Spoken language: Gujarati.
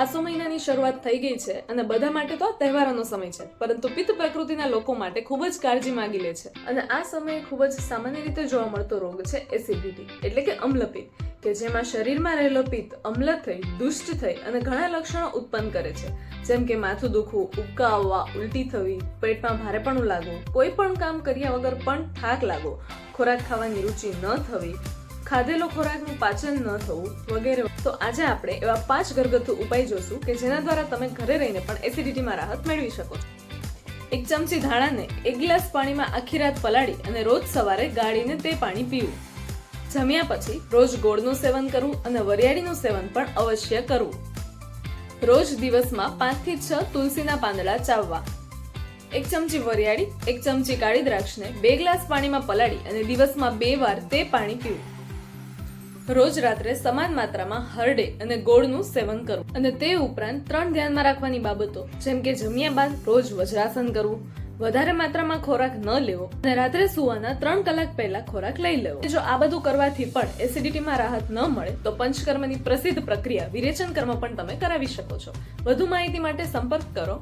આસો મહિનાની શરૂઆત થઈ ગઈ છે અને બધા માટે તો આ તહેવારોનો સમય છે, પરંતુ પિત્ત પ્રકૃતિના લોકો માટે ખૂબ જ કાળજી માંગી લે છે. અને આ સમયે ખૂબ જ સામાન્ય રીતે જોવા મળતો રોગ છે એસિડિટી એટલે કે અમ્લપિત્ત, કે જેમાં શરીરમાં રહેલો પિત્ત અમ્લ થઈ, દુષ્ટ થઈ અને ઘણા લક્ષણો ઉત્પન્ન કરે છે, જેમ કે માથું દુખવું, ઉબકા આવવા, ઉલટી થવી, પેટમાં ભારેપણું લાગવું, કોઈ પણ કામ કર્યા વગર પણ થાક લાગવો, ખોરાક ખાવાની રુચિ ન થવી, ખાધેલો ખોરાકનું પાચન ન થવું વગેરે. તો આજે આપણે એવા 5 ઘરગથ્થુ ઉપાય જોશું કે જેના દ્વારા તમે ઘરે રહીને પણ એસિડિટીમાં રાહત મેળવી શકો છો. 1 ચમચી ધાણાને 1 ગ્લાસ પાણીમાં આખી રાત પલાળી અને રોજ સવારે ગાળીને તે પાણી પીવું. જમ્યા પછી રોજ ગોળનું સેવન કરવું અને વરિયાળીનું સેવન પણ અવશ્ય કરવું. રોજ દિવસમાં 5 થી 6 તુલસીના પાંદડા ચાવવા. 1 ચમચી વરિયાળી, 1 ચમચી કાળી દ્રાક્ષને 2 ગ્લાસ પાણીમાં પલાળી અને દિવસમાં 2 વાર તે પાણી પીવું. રોજ રાત્રે સમાન માત્રામાં હરડે અને ગોળનું સેવન કરવું. અને તે ઉપરાંત 3 ધ્યાનમાં રાખવાની બાબતો, જેમ કે જમ્યા બાદ રોજ વજ્રાસન કરવું, વધારે માત્રામાં ખોરાક ન લેવો અને રાત્રે સૂવાના 3 કલાક પહેલા ખોરાક લઈ લેવો. જો આ બધું કરવાથી પણ એસિડિટીમાં રાહત ન મળે તો પંચકર્મની પ્રસિદ્ધ પ્રક્રિયા વિરેચન કર્મ પણ તમે કરાવી શકો છો. વધુ માહિતી માટે સંપર્ક કરો